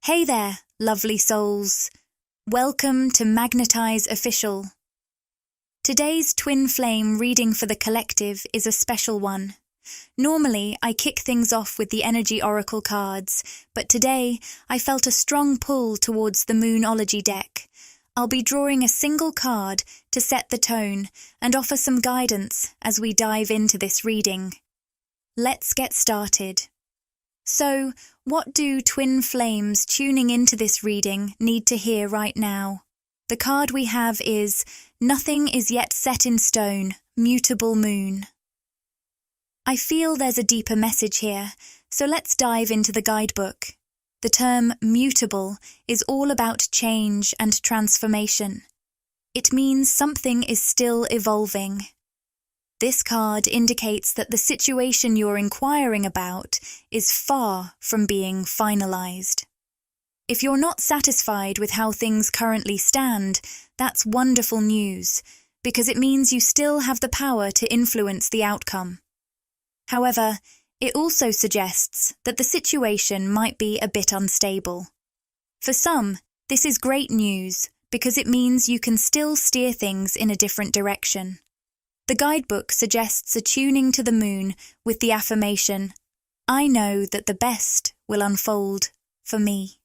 Hey there, lovely souls. Welcome to Magnetize Official. Today's twin flame reading for the collective is a special one. Normally, I kick things off with the energy oracle cards, but today I felt a strong pull towards the Moonology deck. I'll be drawing a single card to set the tone and offer some guidance as we dive into this reading. Let's get started. So, what do twin flames tuning into this reading need to hear right now? The card we have is Nothing is Yet Set in Stone, Mutable Moon. I feel there's a deeper message here, so let's dive into the guidebook. The term mutable is all about change and transformation. It means something is still evolving. This card indicates that the situation you're inquiring about is far from being finalized. If you're not satisfied with how things currently stand, that's wonderful news, because it means you still have the power to influence the outcome. However, it also suggests that the situation might be a bit unstable. For some, this is great news because it means you can still steer things in a different direction. The guidebook suggests attuning to the moon with the affirmation, I know that the best will unfold for me.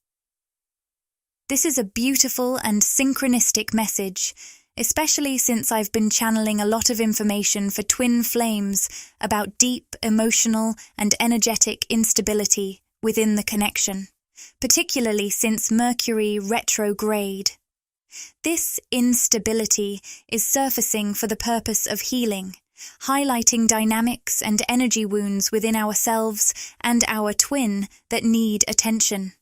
This is a beautiful and synchronistic message, especially since I've been channeling a lot of information for twin flames about deep emotional and energetic instability within the connection, particularly since Mercury retrograde. This instability is surfacing for the purpose of healing, highlighting dynamics and energy wounds within ourselves and our twin that need attention.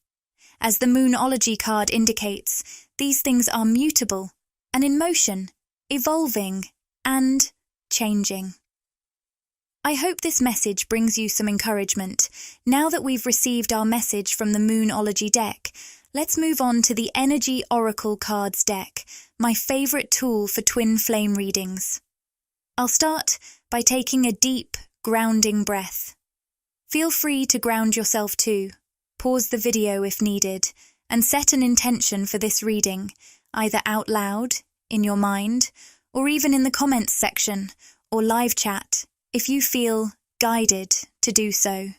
As the Moonology card indicates, these things are mutable and in motion, evolving and changing. I hope this message brings you some encouragement. Now that we've received our message from the Moonology deck, let's move on to the Energy Oracle Cards deck, my favorite tool for twin flame readings. I'll start by taking a deep, grounding breath. Feel free to ground yourself too. Pause the video if needed, and set an intention for this reading, either out loud, in your mind, or even in the comments section, or live chat, if you feel guided to do so.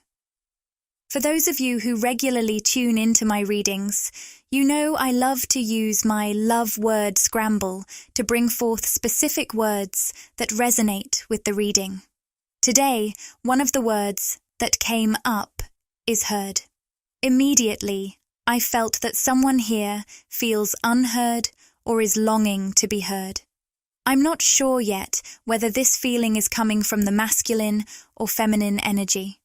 For those of you who regularly tune into my readings, you know I love to use my love word scramble to bring forth specific words that resonate with the reading. Today, one of the words that came up is heard. Immediately, I felt that someone here feels unheard or is longing to be heard. I'm not sure yet whether this feeling is coming from the masculine or feminine energy.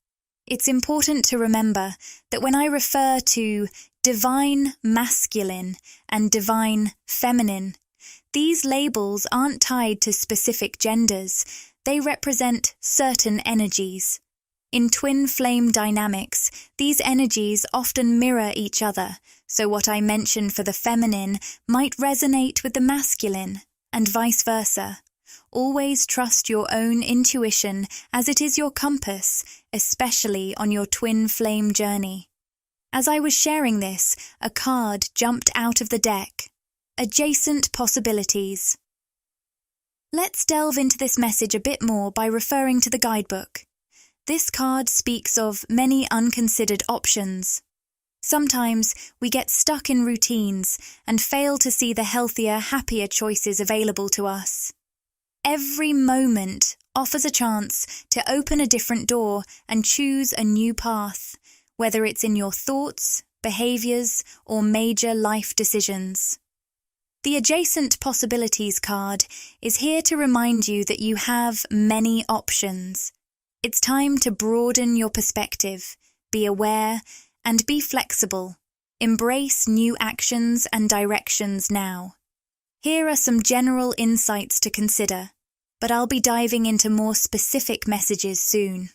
It's important to remember that when I refer to divine masculine and divine feminine, these labels aren't tied to specific genders, they represent certain energies. In twin flame dynamics, these energies often mirror each other, so what I mention for the feminine might resonate with the masculine, and vice versa. Always trust your own intuition as it is your compass, especially on your twin flame journey. As I was sharing this, a card jumped out of the deck. Adjacent possibilities. Let's delve into this message a bit more by referring to the guidebook. This card speaks of many unconsidered options. Sometimes we get stuck in routines and fail to see the healthier, happier choices available to us. Every moment offers a chance to open a different door and choose a new path, whether it's in your thoughts, behaviors, or major life decisions. The Adjacent Possibilities card is here to remind you that you have many options. It's time to broaden your perspective, be aware, and be flexible. Embrace new actions and directions now. Here are some general insights to consider, but I'll be diving into more specific messages soon.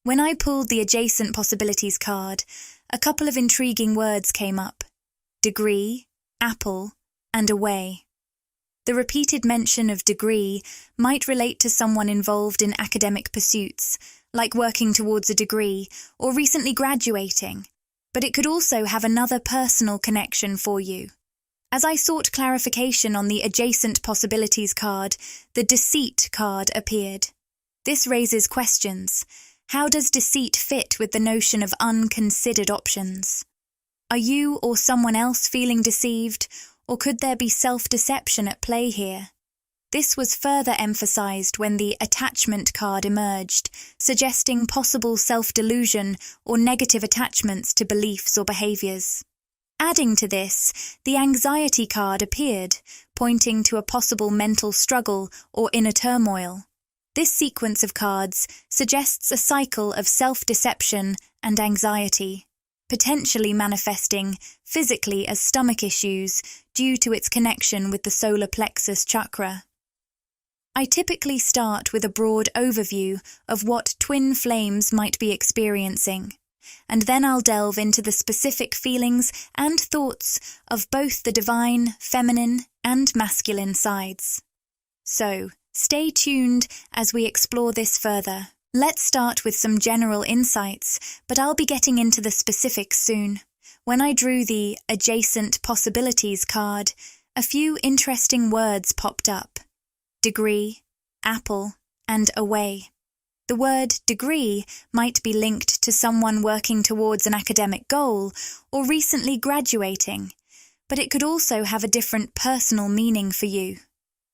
When I pulled the Adjacent Possibilities card, a couple of intriguing words came up: degree, apple, and away. The repeated mention of degree might relate to someone involved in academic pursuits, like working towards a degree or recently graduating. but it could also have another personal connection for you. As I sought clarification on the adjacent possibilities card, the deceit card appeared. This raises questions. How does deceit fit with the notion of unconsidered options? Are you or someone else feeling deceived, or could there be self-deception at play here? This was further emphasized when the attachment card emerged, suggesting possible self-delusion or negative attachments to beliefs or behaviors. Adding to this, the anxiety card appeared, pointing to a possible mental struggle or inner turmoil. This sequence of cards suggests a cycle of self-deception and anxiety, potentially manifesting physically as stomach issues due to its connection with the solar plexus chakra. I typically start with a broad overview of what twin flames might be experiencing, and then I'll delve into the specific feelings and thoughts of both the divine, feminine, and masculine sides. So, stay tuned as we explore this further. Let's start with some general insights, but I'll be getting into the specifics soon. When I drew the Adjacent Possibilities card, a few interesting words popped up: degree, apple, and away. The word degree might be linked to someone working towards an academic goal or recently graduating, but it could also have a different personal meaning for you.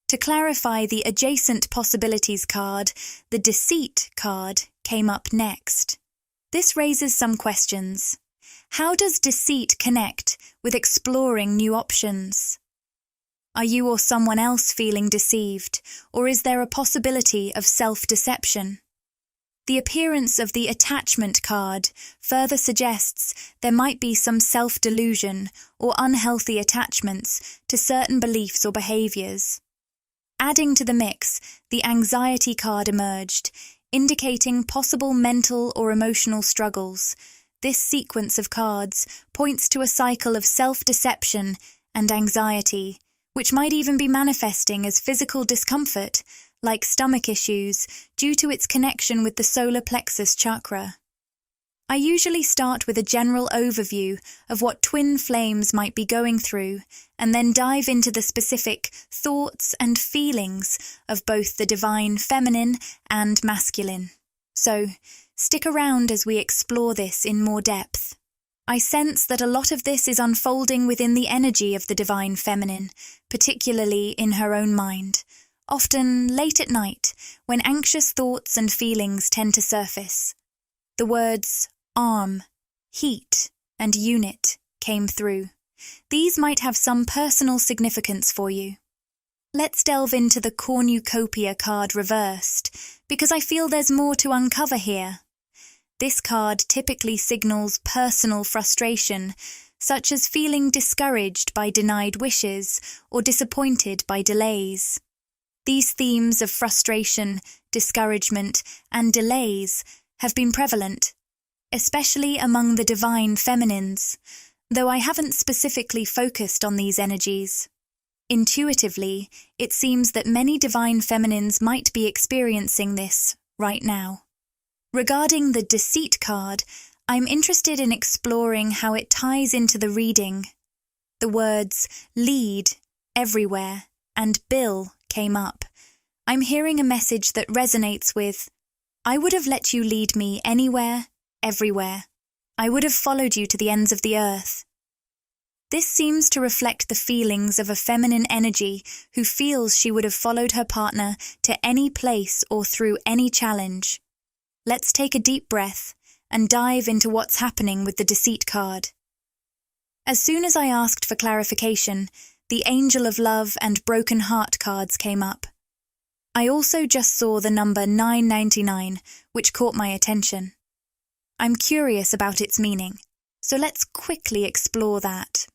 To clarify the Adjacent Possibilities card, the Deceit card came up next. This raises some questions. How does deceit connect with exploring new options? Are you or someone else feeling deceived, or is there a possibility of self-deception? The appearance of the attachment card further suggests there might be some self-delusion or unhealthy attachments to certain beliefs or behaviors. Adding to the mix, the anxiety card emerged, indicating possible mental or emotional struggles. This sequence of cards points to a cycle of self-deception and anxiety, which might even be manifesting as physical discomfort, like stomach issues, due to its connection with the solar plexus chakra. I usually start with a general overview of what twin flames might be going through, and then dive into the specific thoughts and feelings of both the divine feminine and masculine. So, stick around as we explore this in more depth. I sense that a lot of this is unfolding within the energy of the divine feminine, particularly in her own mind, often late at night, when anxious thoughts and feelings tend to surface. The words arm, heat, and unit came through. These might have some personal significance for you. Let's delve into the cornucopia card reversed, because I feel there's more to uncover here. This card typically signals personal frustration, such as feeling discouraged by denied wishes or disappointed by delays. These themes of frustration, discouragement, and delays have been prevalent, especially among the divine feminines, though I haven't specifically focused on these energies. Intuitively, it seems that many divine feminines might be experiencing this right now. Regarding the Deceit card, I'm interested in exploring how it ties into the reading. The words lead, everywhere, and bill came up. I'm hearing a message that resonates with, I would have let you lead me anywhere, everywhere. I would have followed you to the ends of the earth. This seems to reflect the feelings of a feminine energy who feels she would have followed her partner to any place or through any challenge. Let's take a deep breath and dive into what's happening with the Deceit card. As soon as I asked for clarification, the Angel of Love and Broken Heart cards came up. I also just saw the number 999, which caught my attention. I'm curious about its meaning, so let's quickly explore that.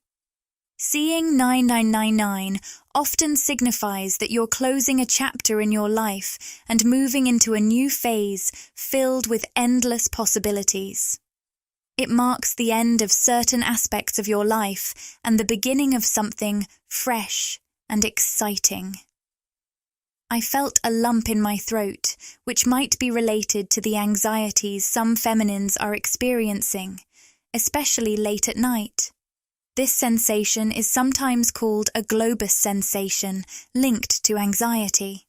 Seeing 9999 often signifies that you're closing a chapter in your life and moving into a new phase filled with endless possibilities. It marks the end of certain aspects of your life and the beginning of something fresh and exciting. I felt a lump in my throat, which might be related to the anxieties some feminines are experiencing, especially late at night. This sensation is sometimes called a globus sensation, linked to anxiety.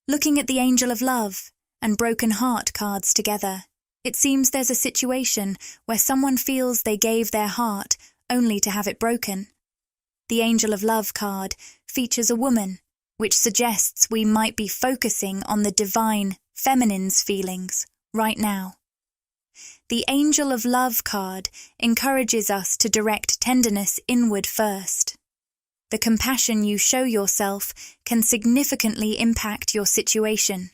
Looking at the Angel of Love and Broken Heart cards together, it seems there's a situation where someone feels they gave their heart only to have it broken. The Angel of Love card features a woman, which suggests we might be focusing on the divine feminine's feelings right now. The Angel of Love card encourages us to direct tenderness inward first. The compassion you show yourself can significantly impact your situation.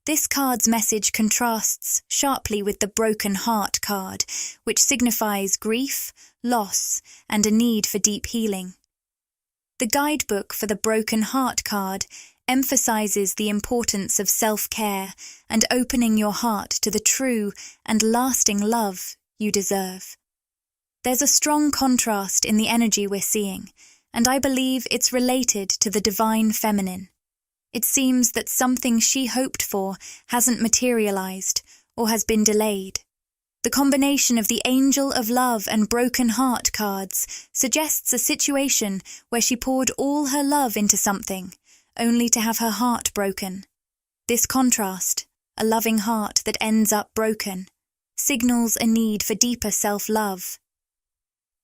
This card's message contrasts sharply with the Broken Heart card, which signifies grief, loss, and a need for deep healing. The guidebook for the Broken Heart card emphasizes the importance of self-care and opening your heart to the true and lasting love you deserve. There's a strong contrast in the energy we're seeing, and I believe it's related to the divine feminine. It seems that something she hoped for hasn't materialized or has been delayed. The combination of the Angel of Love and Broken Heart cards suggests a situation where she poured all her love into something, only to have her heart broken. This contrast, a loving heart that ends up broken, signals a need for deeper self-love.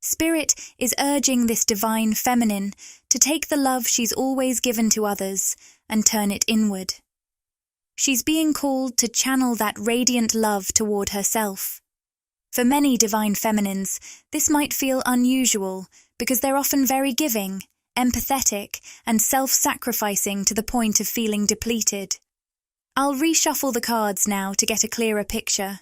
Spirit is urging this divine feminine to take the love she's always given to others and turn it inward. She's being called to channel that radiant love toward herself. For many divine feminines, this might feel unusual because they're often very giving, empathetic, and self-sacrificing to the point of feeling depleted. I'll reshuffle the cards now to get a clearer picture.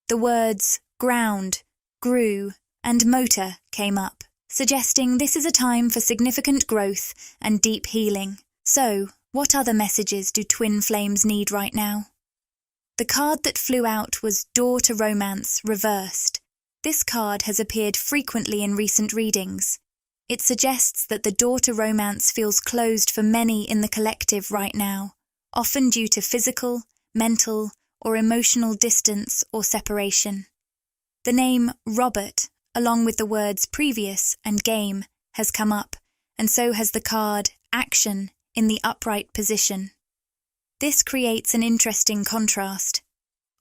The words ground, grew, and motor came up, suggesting this is a time for significant growth and deep healing. So, what other messages do twin flames need right now? The card that flew out was Door to Romance reversed. This card has appeared frequently in recent readings. It suggests that the door to romance feels closed for many in the collective right now, often due to physical, mental, or emotional distance or separation. The name Robert, along with the words previous and game, has come up, and so has the card Action in the upright position. This creates an interesting contrast.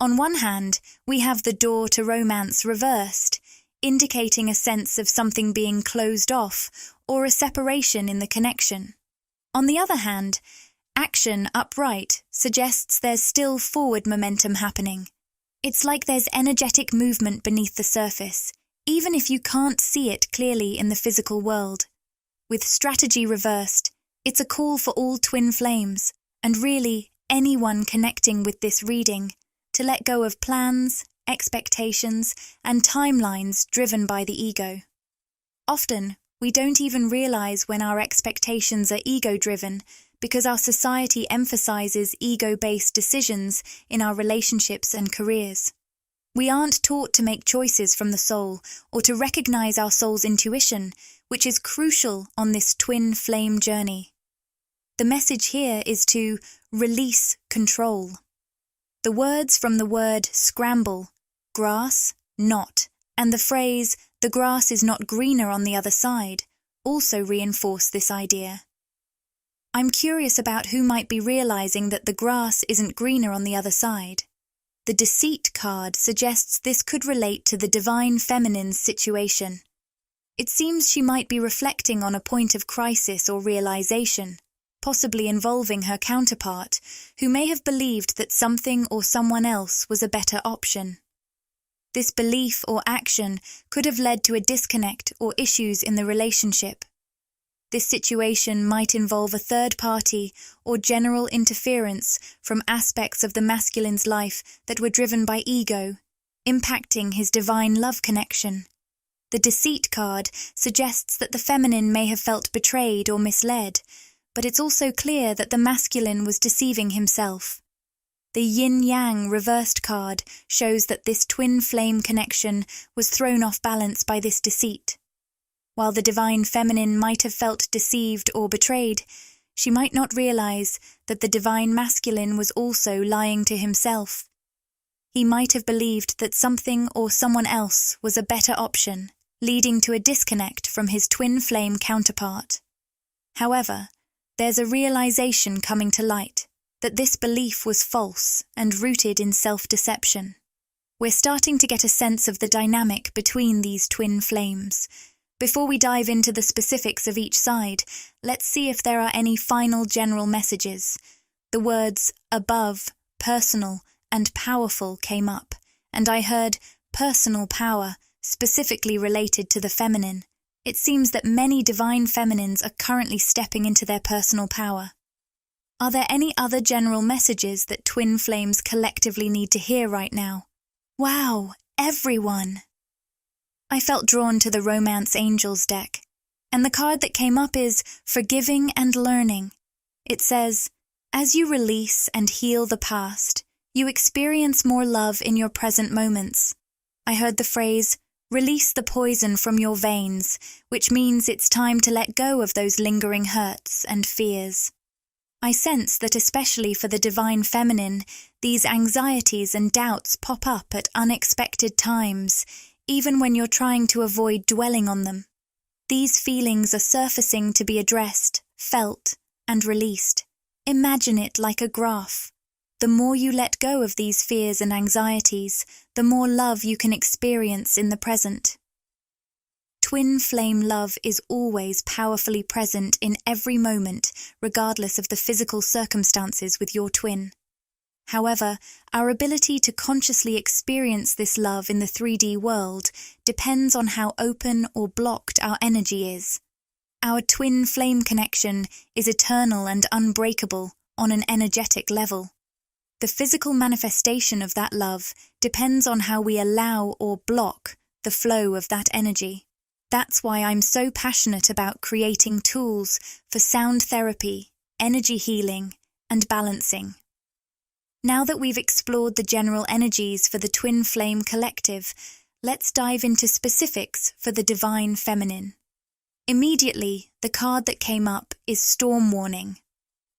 On one hand, we have the door to romance reversed, indicating a sense of something being closed off or a separation in the connection. On the other hand, action upright suggests there's still forward momentum happening. It's like there's energetic movement beneath the surface, even if you can't see it clearly in the physical world. With strategy reversed, it's a call for all twin flames, and really anyone connecting with this reading, to let go of plans, expectations, and timelines driven by the ego. Often, we don't even realize when our expectations are ego-driven because our society emphasizes ego-based decisions in our relationships and careers. We aren't taught to make choices from the soul or to recognize our soul's intuition, which is crucial on this twin flame journey. The message here is to release control. The words from the word scramble, grass, not, and the phrase, the grass is not greener on the other side, also reinforce this idea. I'm curious about who might be realizing that the grass isn't greener on the other side. The Deceit card suggests this could relate to the divine feminine's situation. It seems she might be reflecting on a point of crisis or realization, possibly involving her counterpart, who may have believed that something or someone else was a better option. This belief or action could have led to a disconnect or issues in the relationship. This situation might involve a third party or general interference from aspects of the masculine's life that were driven by ego, impacting his divine love connection. The Deceit card suggests that the feminine may have felt betrayed or misled, but it's also clear that the masculine was deceiving himself. The Yin-Yang reversed card shows that this twin flame connection was thrown off balance by this deceit. While the divine feminine might have felt deceived or betrayed, she might not realize that the divine masculine was also lying to himself. He might have believed that something or someone else was a better option, leading to a disconnect from his twin flame counterpart. However, there's a realization coming to light that this belief was false and rooted in self-deception. We're starting to get a sense of the dynamic between these twin flames. Before we dive into the specifics of each side, let's see if there are any final general messages. The words above, personal, and powerful came up, and I heard personal power, specifically related to the feminine. It seems that many divine feminines are currently stepping into their personal power. Are there any other general messages that twin flames collectively need to hear right now? Wow, everyone! I felt drawn to the Romance Angels deck, and the card that came up is Forgiving and Learning. It says, as you release and heal the past, you experience more love in your present moments. I heard the phrase, release the poison from your veins, which means it's time to let go of those lingering hurts and fears. I sense that especially for the divine feminine, these anxieties and doubts pop up at unexpected times, even when you're trying to avoid dwelling on them. These feelings are surfacing to be addressed, felt, and released. Imagine it like a graph. The more you let go of these fears and anxieties, the more love you can experience in the present. Twin flame love is always powerfully present in every moment, regardless of the physical circumstances with your twin. However, our ability to consciously experience this love in the 3D world depends on how open or blocked our energy is. Our twin flame connection is eternal and unbreakable on an energetic level. The physical manifestation of that love depends on how we allow or block the flow of that energy. That's why I'm so passionate about creating tools for sound therapy, energy healing, and balancing. Now that we've explored the general energies for the twin flame collective, let's dive into specifics for the divine feminine. Immediately, the card that came up is Storm Warning.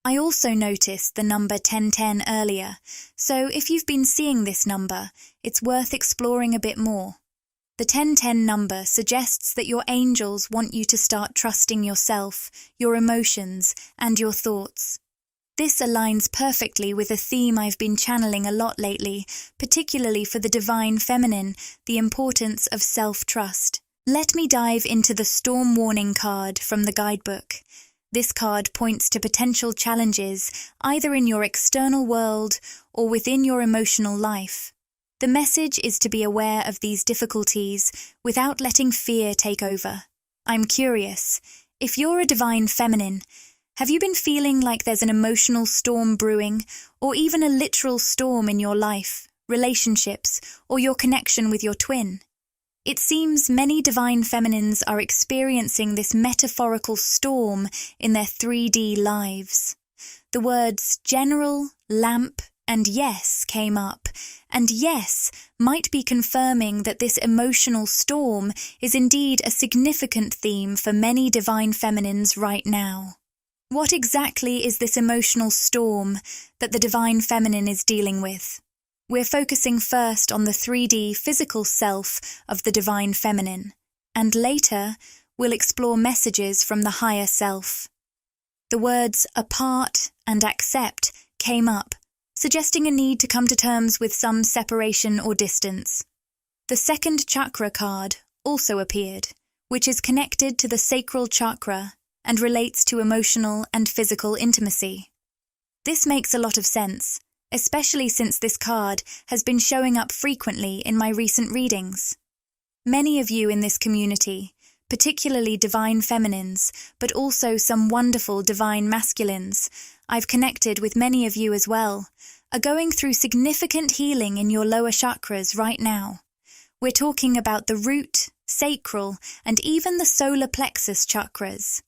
I also noticed the number 1010 earlier, so if you've been seeing this number, it's worth exploring a bit more. The 1010 number suggests that your angels want you to start trusting yourself, your emotions, and your thoughts. This aligns perfectly with a theme I've been channeling a lot lately, particularly for the divine feminine, the importance of self-trust. Let me dive into the Storm Warning card from the guidebook. This card points to potential challenges either in your external world or within your emotional life. The message is to be aware of these difficulties without letting fear take over. I'm curious, if you're a divine feminine, have you been feeling like there's an emotional storm brewing, or even a literal storm in your life, relationships, or your connection with your twin? It seems many divine feminines are experiencing this metaphorical storm in their 3D lives. The words general, lamp, and yes came up, and yes might be confirming that this emotional storm is indeed a significant theme for many divine feminines right now. What exactly is this emotional storm that the divine feminine is dealing with? We're focusing first on the 3D physical self of the divine feminine, and later we'll explore messages from the higher self. The words apart and accept came up, suggesting a need to come to terms with some separation or distance. The second chakra card also appeared, which is connected to the sacral chakra and relates to emotional and physical intimacy. This makes a lot of sense, especially since this card has been showing up frequently in my recent readings. Many of you in this community, particularly divine feminines, but also some wonderful divine masculines, I've connected with many of you as well, are going through significant healing in your lower chakras right now. We're talking about the root, sacral, and even the solar plexus chakras.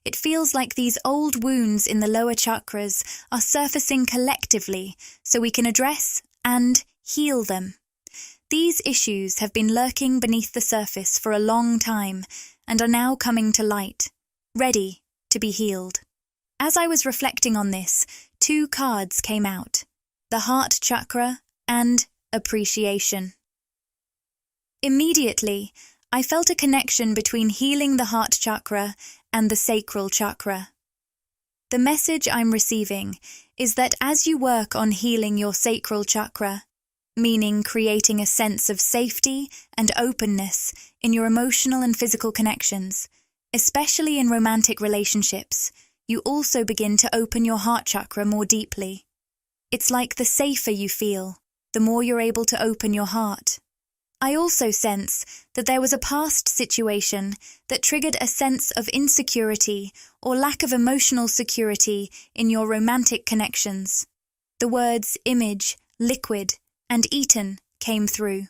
It feels like these old wounds in the lower chakras are surfacing collectively so we can address and heal them. These issues have been lurking beneath the surface for a long time and are now coming to light, ready to be healed. As I was reflecting on this, two cards came out, the heart chakra and appreciation. Immediately, I felt a connection between healing the heart chakra and the sacral chakra. The message I'm receiving is that as you work on healing your sacral chakra, meaning creating a sense of safety and openness in your emotional and physical connections, especially in romantic relationships, you also begin to open your heart chakra more deeply. It's like the safer you feel, the more you're able to open your heart. I also sense that there was a past situation that triggered a sense of insecurity or lack of emotional security in your romantic connections. The words image, liquid, and eaten came through.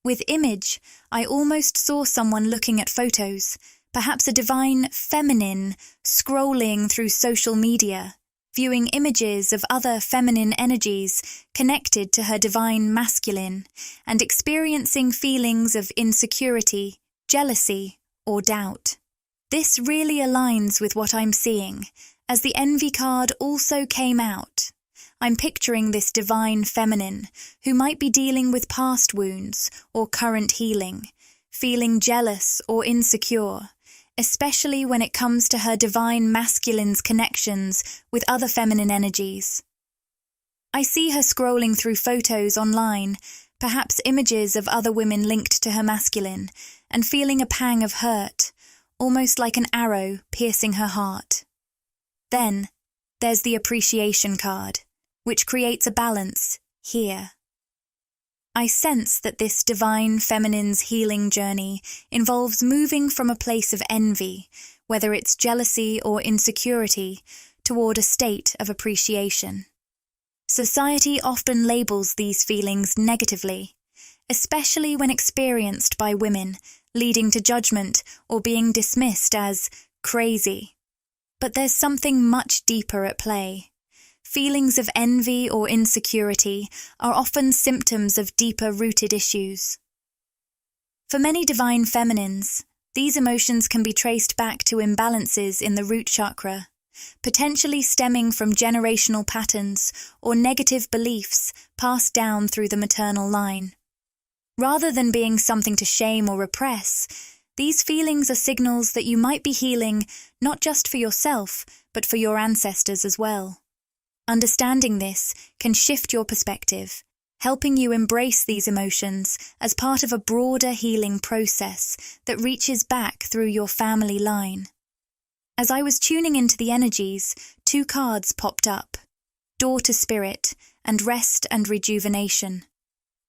With image, I almost saw someone looking at photos, perhaps a divine feminine scrolling through social media, viewing images of other feminine energies connected to her divine masculine, and experiencing feelings of insecurity, jealousy, or doubt. This really aligns with what I'm seeing, as the envy card also came out. I'm picturing this divine feminine, who might be dealing with past wounds or current healing, feeling jealous or insecure, especially when it comes to her divine masculine's connections with other feminine energies. I see her scrolling through photos online, perhaps images of other women linked to her masculine, and feeling a pang of hurt, almost like an arrow piercing her heart. Then, there's the appreciation card, which creates a balance here. I sense that this divine feminine's healing journey involves moving from a place of envy, whether it's jealousy or insecurity, toward a state of appreciation. Society often labels these feelings negatively, especially when experienced by women, leading to judgment or being dismissed as crazy. But there's something much deeper at play. Feelings of envy or insecurity are often symptoms of deeper-rooted issues. For many divine feminines, these emotions can be traced back to imbalances in the root chakra, potentially stemming from generational patterns or negative beliefs passed down through the maternal line. Rather than being something to shame or repress, these feelings are signals that you might be healing not just for yourself, but for your ancestors as well. Understanding this can shift your perspective, helping you embrace these emotions as part of a broader healing process that reaches back through your family line. As I was tuning into the energies, 2 cards popped up: Daughter Spirit and Rest and Rejuvenation.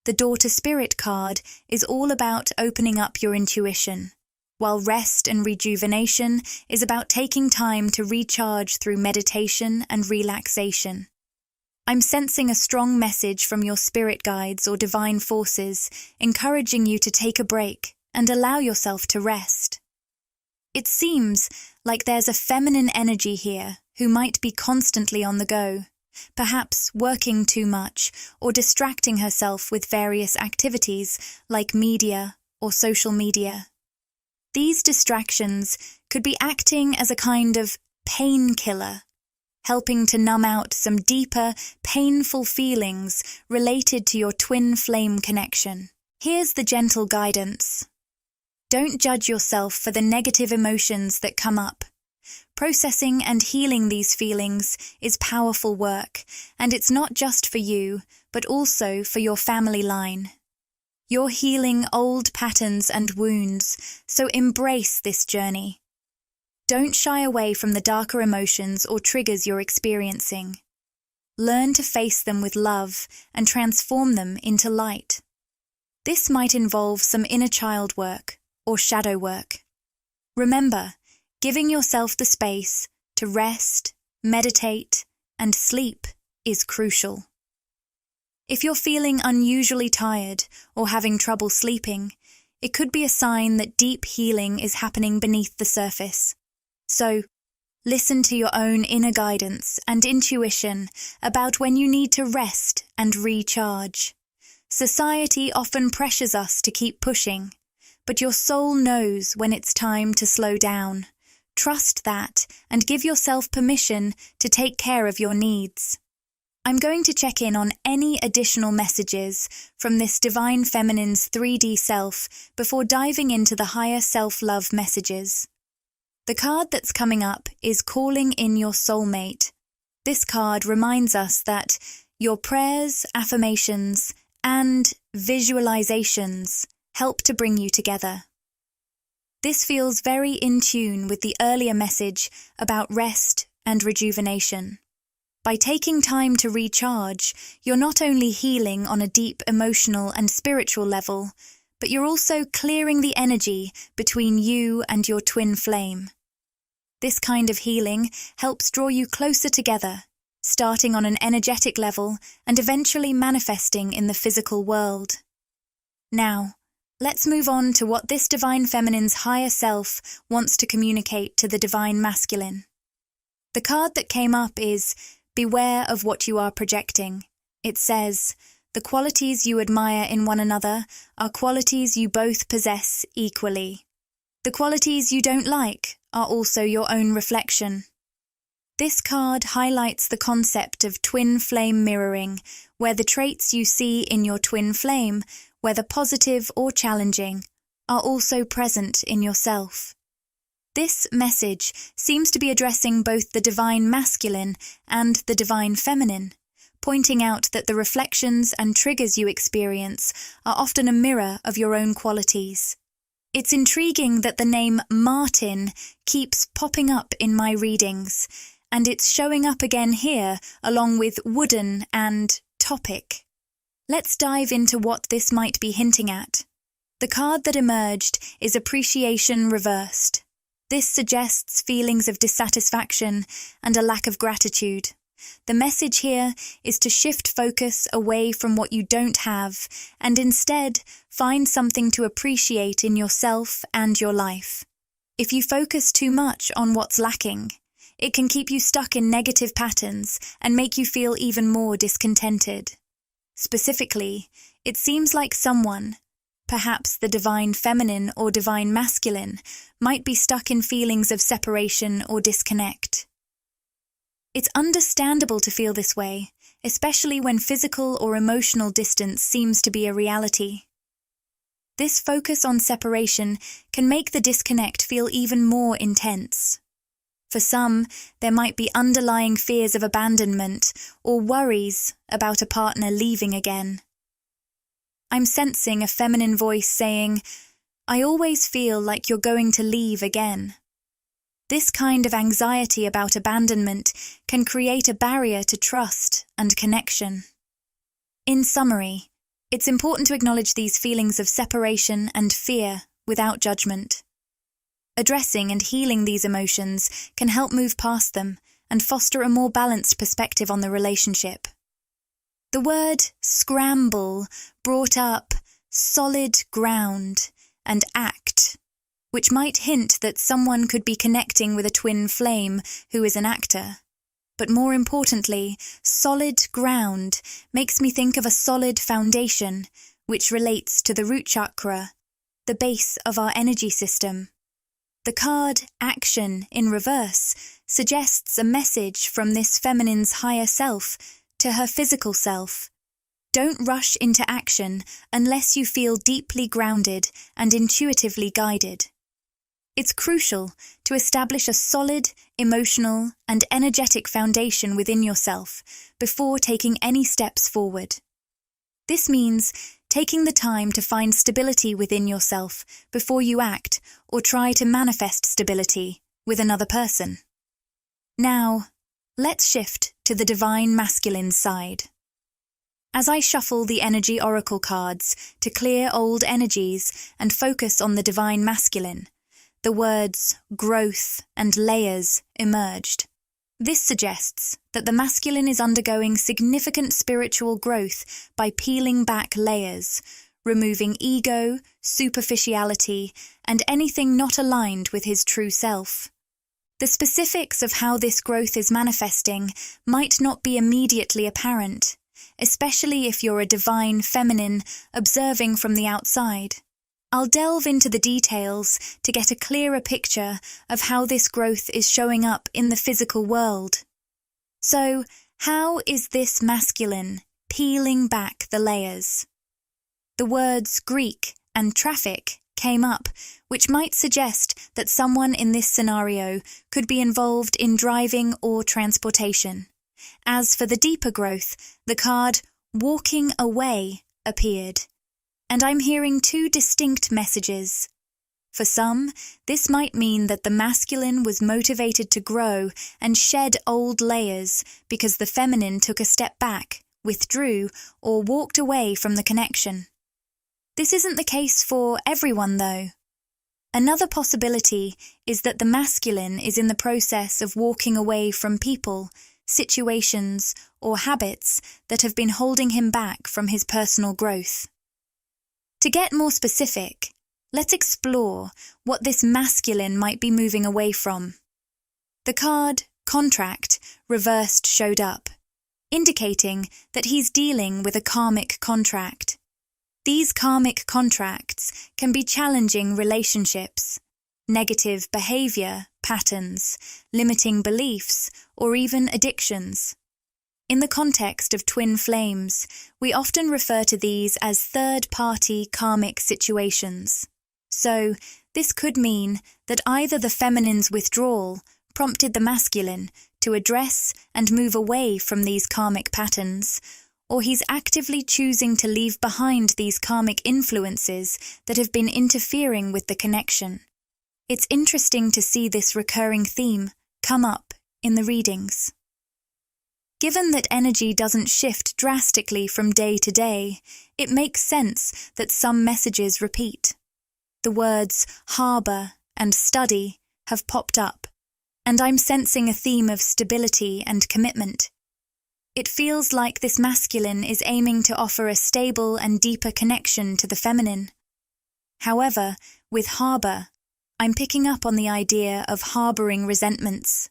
The Daughter Spirit card is all about opening up your intuition, while Rest and Rejuvenation is about taking time to recharge through meditation and relaxation. I'm sensing a strong message from your spirit guides or divine forces, encouraging you to take a break and allow yourself to rest. It seems like there's a feminine energy here who might be constantly on the go, perhaps working too much or distracting herself with various activities like media or social media. These distractions could be acting as a kind of painkiller, helping to numb out some deeper, painful feelings related to your twin flame connection. Here's the gentle guidance. Don't judge yourself for the negative emotions that come up. Processing and healing these feelings is powerful work, and it's not just for you, but also for your family line. You're healing old patterns and wounds, so embrace this journey. Don't shy away from the darker emotions or triggers you're experiencing. Learn to face them with love and transform them into light. This might involve some inner child work or shadow work. Remember, giving yourself the space to rest, meditate, and sleep is crucial. If you're feeling unusually tired or having trouble sleeping, it could be a sign that deep healing is happening beneath the surface. So, listen to your own inner guidance and intuition about when you need to rest and recharge. Society often pressures us to keep pushing, but your soul knows when it's time to slow down. Trust that and give yourself permission to take care of your needs. I'm going to check in on any additional messages from this Divine Feminine's 3D self before diving into the higher self-love messages. The card that's coming up is Calling in Your Soulmate. This card reminds us that your prayers, affirmations, and visualizations help to bring you together. This feels very in tune with the earlier message about rest and rejuvenation. By taking time to recharge, you're not only healing on a deep emotional and spiritual level, but you're also clearing the energy between you and your twin flame. This kind of healing helps draw you closer together, starting on an energetic level and eventually manifesting in the physical world. Now, let's move on to what this Divine Feminine's higher self wants to communicate to the Divine Masculine. The card that came up is Beware of what you are projecting. It says, the qualities you admire in one another are qualities you both possess equally. The qualities you don't like are also your own reflection. This card highlights the concept of twin flame mirroring, where the traits you see in your twin flame, whether positive or challenging, are also present in yourself. This message seems to be addressing both the Divine Masculine and the Divine Feminine, pointing out that the reflections and triggers you experience are often a mirror of your own qualities. It's intriguing that the name Martin keeps popping up in my readings, and it's showing up again here along with wooden and topic. Let's dive into what this might be hinting at. The card that emerged is Appreciation Reversed. This suggests feelings of dissatisfaction and a lack of gratitude. The message here is to shift focus away from what you don't have and instead find something to appreciate in yourself and your life. If you focus too much on what's lacking, it can keep you stuck in negative patterns and make you feel even more discontented. Specifically, it seems like someone, perhaps the Divine Feminine or Divine Masculine, might be stuck in feelings of separation or disconnect. It's understandable to feel this way, especially when physical or emotional distance seems to be a reality. This focus on separation can make the disconnect feel even more intense. For some, there might be underlying fears of abandonment or worries about a partner leaving again. I'm sensing a feminine voice saying, I always feel like you're going to leave again. This kind of anxiety about abandonment can create a barrier to trust and connection. In summary, it's important to acknowledge these feelings of separation and fear without judgment. Addressing and healing these emotions can help move past them and foster a more balanced perspective on the relationship. The word scramble brought up solid ground and act, which might hint that someone could be connecting with a twin flame who is an actor. But more importantly, solid ground makes me think of a solid foundation, which relates to the root chakra, the base of our energy system. The card Action in reverse suggests a message from this feminine's higher self to her physical self. Don't rush into action unless you feel deeply grounded and intuitively guided. It's crucial to establish a solid, emotional, and energetic foundation within yourself before taking any steps forward. This means taking the time to find stability within yourself before you act or try to manifest stability with another person. Now, let's shift to the Divine Masculine side. As I shuffle the energy oracle cards to clear old energies and focus on the Divine Masculine, the words growth and layers emerged. This suggests that the masculine is undergoing significant spiritual growth by peeling back layers, removing ego, superficiality, and anything not aligned with his true self. The specifics of how this growth is manifesting might not be immediately apparent, especially if you're a divine feminine observing from the outside. I'll delve into the details to get a clearer picture of how this growth is showing up in the physical world. So, How is this masculine peeling back the layers? The words Greek and traffic came up, which might suggest that someone in this scenario could be involved in driving or transportation. As for the deeper growth, the card walking away appeared, and I'm hearing two distinct messages. For some, this might mean that the masculine was motivated to grow and shed old layers because the feminine took a step back, withdrew, or walked away from the connection. This isn't the case for everyone, though. Another possibility is that the masculine is in the process of walking away from people, situations, or habits that have been holding him back from his personal growth. To get more specific, let's explore what this masculine might be moving away from. The card contract reversed showed up, indicating that he's dealing with a karmic contract. These karmic contracts can be challenging relationships, negative behavior patterns, limiting beliefs, or even addictions. In the context of twin flames, we often refer to these as third-party karmic situations. So, this could mean that either the feminine's withdrawal prompted the masculine to address and move away from these karmic patterns, or he's actively choosing to leave behind these karmic influences that have been interfering with the connection. It's interesting to see this recurring theme come up in the readings. Given that energy doesn't shift drastically from day to day, it makes sense that some messages repeat. The words harbour and study have popped up, and I'm sensing a theme of stability and commitment. It feels like this masculine is aiming to offer a stable and deeper connection to the feminine. However, with harbour, I'm picking up on the idea of harbouring resentments.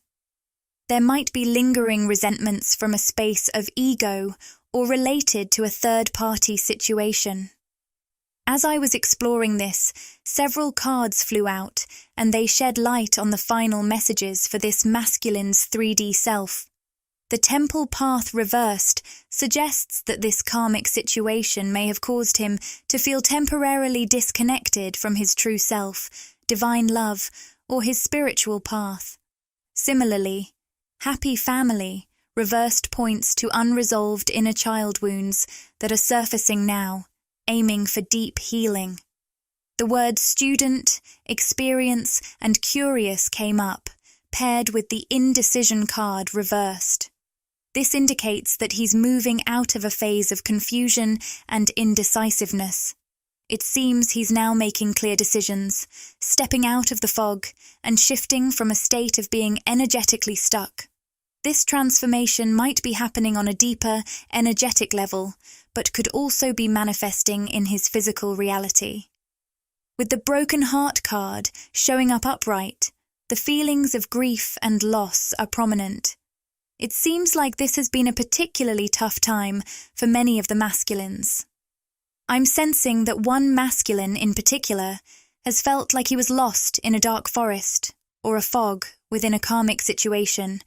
There might be lingering resentments from a space of ego or related to a third-party situation. As I was exploring this, several cards flew out, and they shed light on the final messages for this masculine's 3D self. The temple path reversed suggests that this karmic situation may have caused him to feel temporarily disconnected from his true self, divine love, or his spiritual path. Similarly, happy family reversed points to unresolved inner child wounds that are surfacing now, aiming for deep healing. The words student, experience, and curious came up, paired with the indecision card reversed. This indicates that he's moving out of a phase of confusion and indecisiveness. It seems he's now making clear decisions, stepping out of the fog and shifting from a state of being energetically stuck. This transformation might be happening on a deeper, energetic level, but could also be manifesting in his physical reality. With the broken heart card showing up upright, the feelings of grief and loss are prominent. It seems like this has been a particularly tough time for many of the masculines. I'm sensing that one masculine in particular has felt like he was lost in a dark forest or a fog within a karmic situation,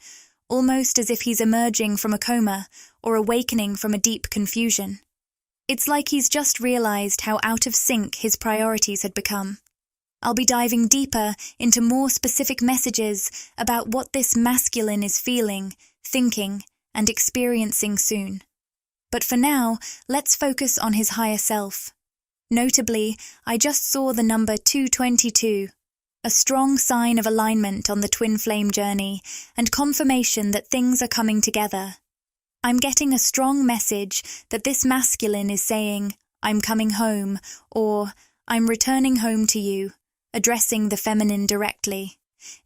almost as if he's emerging from a coma or awakening from a deep confusion. It's like he's just realized how out of sync his priorities had become. I'll be diving deeper into more specific messages about what this masculine is feeling, thinking, and experiencing soon. But for now, let's focus on his higher self. Notably, I just saw the number 222, a strong sign of alignment on the twin flame journey and confirmation that things are coming together. I'm getting a strong message that this masculine is saying, "I'm coming home," or "I'm returning home to you," addressing the feminine directly.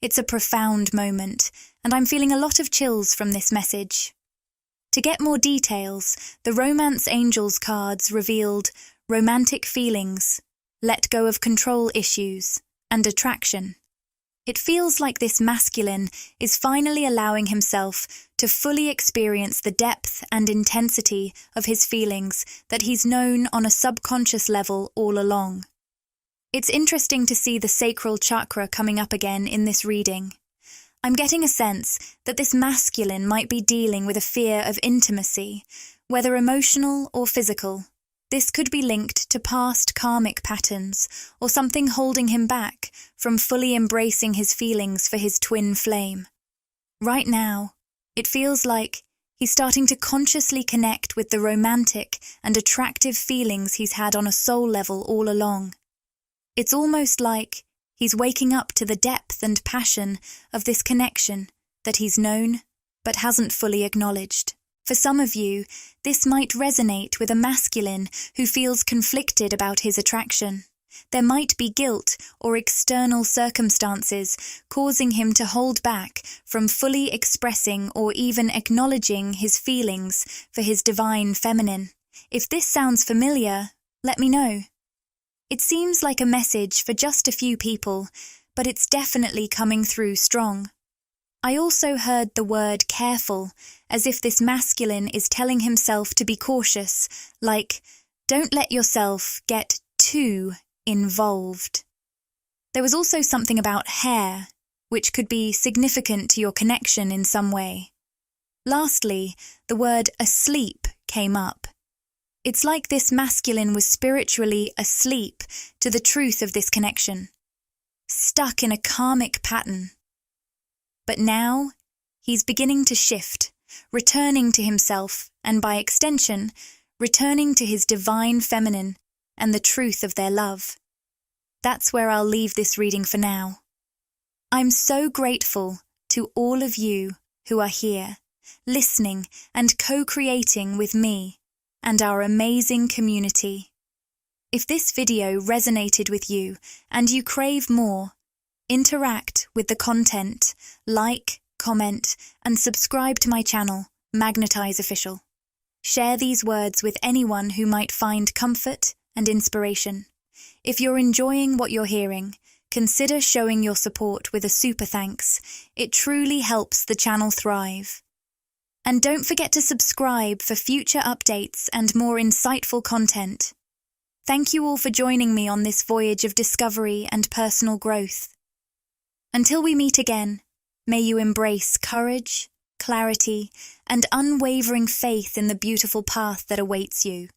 It's a profound moment, and I'm feeling a lot of chills from this message. To get more details, the Romance Angels cards revealed romantic feelings, let go of control issues, and attraction. It feels like this masculine is finally allowing himself to fully experience the depth and intensity of his feelings that he's known on a subconscious level all along. It's interesting to see the sacral chakra coming up again in this reading. I'm getting a sense that this masculine might be dealing with a fear of intimacy, whether emotional or physical. This could be linked to past karmic patterns or something holding him back from fully embracing his feelings for his twin flame. Right now, it feels like he's starting to consciously connect with the romantic and attractive feelings he's had on a soul level all along. It's almost like he's waking up to the depth and passion of this connection that he's known but hasn't fully acknowledged. For some of you, this might resonate with a masculine who feels conflicted about his attraction. There might be guilt or external circumstances causing him to hold back from fully expressing or even acknowledging his feelings for his divine feminine. If this sounds familiar, let me know. It seems like a message for just a few people, but it's definitely coming through strong. I also heard the word careful, as if this masculine is telling himself to be cautious, like, don't let yourself get too involved. There was also something about hair, which could be significant to your connection in some way. Lastly, the word asleep came up. It's like this masculine was spiritually asleep to the truth of this connection, stuck in a karmic pattern. But now, he's beginning to shift, returning to himself, and by extension, returning to his divine feminine and the truth of their love. That's where I'll leave this reading for now. I'm so grateful to all of you who are here, listening and co-creating with me and our amazing community. If this video resonated with you and you crave more, interact with the content, like, comment, and subscribe to my channel, Magnetize Official. Share these words with anyone who might find comfort and inspiration. If you're enjoying what you're hearing, consider showing your support with a super thanks. It truly helps the channel thrive. And don't forget to subscribe for future updates and more insightful content. Thank you all for joining me on this voyage of discovery and personal growth. Until we meet again, may you embrace courage, clarity, and unwavering faith in the beautiful path that awaits you.